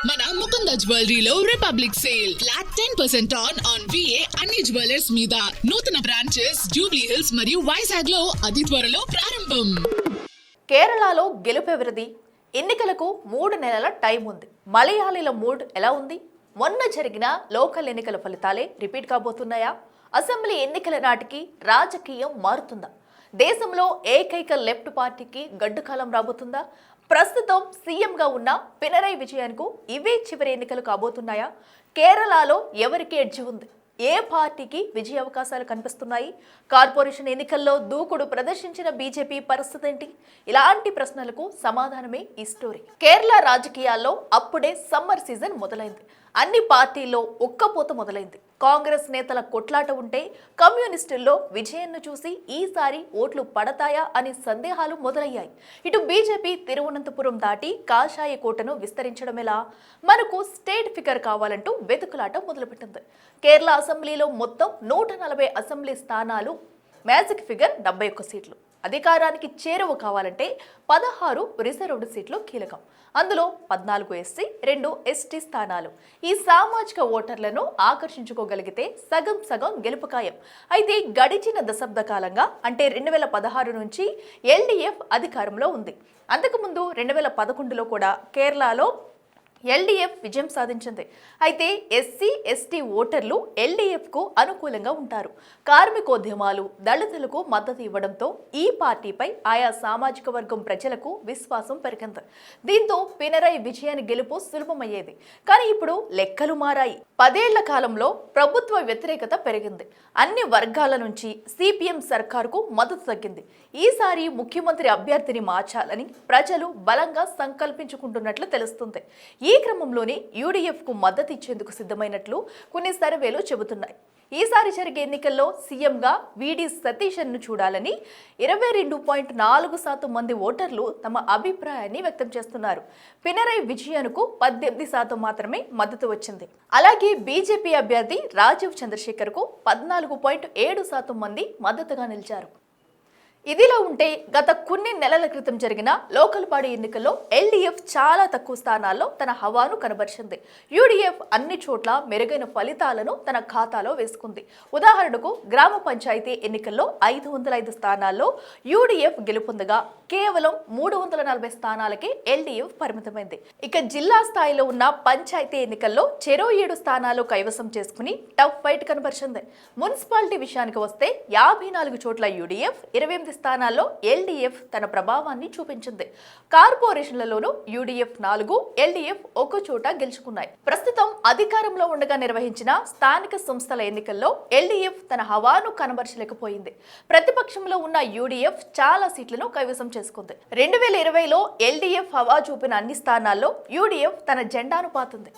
మన ముకుంద జ్యువెలరీలో republic sale flat 10% on VA అన్ని జ్యువెలర్స్ మీద నూతన బ్రాంచెస్ జూబ్లీ హిల్స్ మరియు వైజాగ్ లో అతి త్వరలో ప్రారంభం. కేరళలో గెలుపెవరిది? ఎన్నికలకు 3 నెలల టైం ఉంది. మలయాళీల మూడ్ ఎలా ఉంది? మొన్న జరిగిన లోకల్ ఎన్నికల ఫలితాలే రిపీట్ కాబోతున్నాయా? అసెంబ్లీ ఎన్నికల నాటికి రాజకీయం మారుతుందా? దేశంలో ఏకైక లెఫ్ట్ పార్టీకి గడ్డుకాలం రాబోతుందా? ప్రస్తుతం సీఎంగా ఉన్న పినరై విజయన్కు ఇవే చివరి ఎన్నికలు కాబోతున్నాయా? కేరళలో ఎవరికి ఎడ్జి ఉంది? ఏ పార్టీకి విజయ అవకాశాలు కనిపిస్తున్నాయి? కార్పొరేషన్ ఎన్నికల్లో దూకుడు ప్రదర్శించిన బీజేపీ పరిస్థితి ఏంటి? ఇలాంటి ప్రశ్నలకు సమాధానమే ఈ స్టోరీ. కేరళ రాజకీయాల్లో అప్పుడే సమ్మర్ సీజన్ మొదలైంది. అన్ని పార్టీల్లో ఉక్కపోత మొదలైంది. కాంగ్రెస్ నేతల కొట్లాట ఉంటే కమ్యూనిస్టుల్లో విజయన్ను చూసి ఈసారి ఓట్లు పడతాయా అని సందేహాలు మొదలయ్యాయి. ఇటు బీజేపీ తిరువనంతపురం దాటి కాషాయ కోటను విస్తరించడం ఎలా? మనకు స్టేట్ ఫిగర్ కావాలంటూ వెతుకులాట మొదలుపెట్టింది. కేరళ అసెంబ్లీలో మొత్తం 140 అసెంబ్లీ స్థానాలు, మ్యాజిక్ ఫిగర్ 71 సీట్లు. అధికారానికి చేరువ కావాలంటే 16 రిజర్వ్డ్ సీట్లు కీలకం. అందులో 14 SC, 2 ST స్థానాలు. ఈ సామాజిక ఓటర్లను ఆకర్షించుకోగలిగితే సగం సగం గెలుపు ఖాయం. అయితే గడిచిన దశాబ్ద కాలంగా అంటే 2016 నుంచి LDF అధికారంలో ఉంది. అంతకుముందు 2011లో కూడా కేరళలో LDF విజయం సాధించింది. అయితే SC, ST ఓటర్లు LDFకు అనుకూలంగా ఉంటారు. కార్మికోద్యమాలు, దళితులకు మద్దతు ఇవ్వడంతో ఈ పార్టీపై ఆయా సామాజిక వర్గం ప్రజలకు విశ్వాసం పెరిగింది. దీంతో పినరై విజయన్ గెలుపు సులభమయ్యేది. కానీ ఇప్పుడు లెక్కలు మారాయి. 10 ఏళ్ల కాలంలో ప్రభుత్వ వ్యతిరేకత పెరిగింది. అన్ని వర్గాల నుంచి CPM సర్కారుకు మద్దతు తగ్గింది. ఈసారి ముఖ్యమంత్రి అభ్యర్థిని మార్చాలని ప్రజలు బలంగా సంకల్పించుకుంటున్నట్లు తెలుస్తుంది. ఈ క్రమంలోనే UDFకు మద్దతు ఇచ్చేందుకు సిద్ధమైనట్లు కొన్ని సర్వేలు చెబుతున్నాయి. ఈసారి జరిగే ఎన్నికల్లో సీఎంగా VD సతీశన్ను చూడాలని 22.4% మంది ఓటర్లు తమ అభిప్రాయాన్ని వ్యక్తం చేస్తున్నారు. పినరై విజయన్కు 18% మాత్రమే మద్దతు వచ్చింది. అలాగే బీజేపీ అభ్యర్థి రాజీవ్ చంద్రశేఖర్కు 14.7% మంది మద్దతుగా నిలిచారు. ఇదిలా ఉంటే గత కొన్ని నెలల క్రితం జరిగిన లోకల్ బాడీ ఎన్నికల్లో LDF చాలా తక్కువ స్థానాల్లో తన హవాను కనబరిచింది. UDF అన్ని చోట్ల మెరుగైన ఫలితాలను తన ఖాతాలో వేసుకుంది. ఉదాహరణకు గ్రామ పంచాయతీ ఎన్నికల్లో 505 స్థానాల్లో UDF గెలుపొందగా కేవలం 340 స్థానాలకే LDF పరిమితమైంది. ఇక జిల్లా స్థాయిలో ఉన్న పంచాయతీ ఎన్నికల్లో చెరో 7 స్థానాలు కైవసం చేసుకుని టఫ్ ఫైట్ కనబరిచింది. మున్సిపాలిటీ విషయానికి వస్తే 54 చోట్ల UDF, 28 స్థానాల్లో LDF తన ప్రభావాన్ని చూపించింది. కార్పొరేషన్లలోనూ UDF 4, LDF 1 చోట గెలుచుకున్నాయి. ప్రస్తుతం అధికారంలో ఉండగా నిర్వహించిన స్థానిక సంస్థల ఎన్నికల్లో LDF తన హవాను కనబరచలేకపోయింది. ప్రతిపక్షంలో ఉన్న UDF చాలా సీట్లను కైవసం చేసుకుంది. 2020లో LDF హవా చూపిన అన్ని స్థానాల్లో UDF తన జెండాను పాతుంది.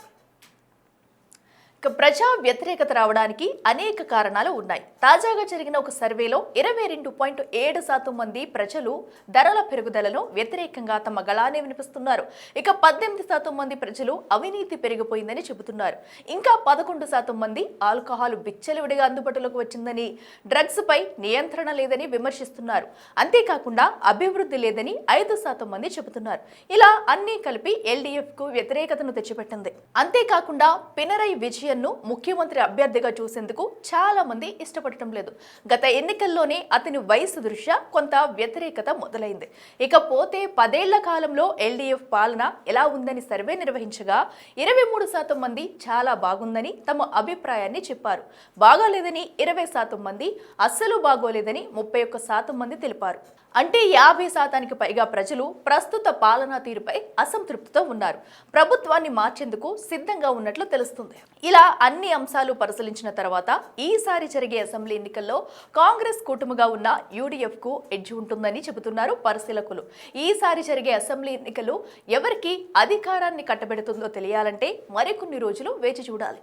ప్రజా వ్యతిరేకత రావడానికి అనేక కారణాలు ఉన్నాయి. తాజాగా జరిగిన ఒక సర్వేలో 22.7% మంది ప్రజలు ధరల పెరుగుదలను వ్యతిరేకంగా తమ గళాన్ని వినిపిస్తున్నారు. ఇక 18% మంది ప్రజలు అవినీతి పెరిగిపోయిందని చెబుతున్నారు. ఇంకా 11% మంది ఆల్కహాల్ విచ్చలవిడిగా అందుబాటులోకి వచ్చిందని, డ్రగ్స్ పై నియంత్రణ లేదని విమర్శిస్తున్నారు. అంతేకాకుండా అభివృద్ధి లేదని 5% మంది చెబుతున్నారు. ఇలా అన్ని కలిపి LDFకు వ్యతిరేకతను తెచ్చిపెట్టింది. అంతేకాకుండా పినరై విజయన్ ముఖ్యమంత్రి అభ్యర్థిగా చూసేందుకు చాలా మంది ఇష్టపడటం లేదు. గత ఎన్నికల్లోనే అతని వయసు దృష్ట్యా కొంత వ్యతిరేకత మొదలైంది. ఇకపోతే 10 ఏళ్ల కాలంలో LDF పాలన ఎలా ఉందని సర్వే నిర్వహించగా 23% మంది చాలా బాగుందని తమ అభిప్రాయాన్ని చెప్పారు. బాగాలేదని 20% మంది, అస్సలు బాగోలేదని 31% మంది తెలిపారు. అంటే 50% పైగా ప్రజలు ప్రస్తుత పాలనా తీరుపై అసంతృప్తితో ఉన్నారు. ప్రభుత్వాన్ని మార్చేందుకు సిద్ధంగా ఉన్నట్లు తెలుస్తుంది. ఇలా అన్ని అంశాలు పరిశీలించిన తర్వాత ఈసారి జరిగే అసెంబ్లీ ఎన్నికల్లో కాంగ్రెస్ కూటమిగా ఉన్న UDFకు ఎడ్జ్ ఉంటుందని చెబుతున్నారు పరిశీలకులు. ఈసారి జరిగే అసెంబ్లీ ఎన్నికలు ఎవరికి అధికారాన్ని కట్టబెడుతుందో తెలియాలంటే మరికొన్ని రోజులు వేచి చూడాలి.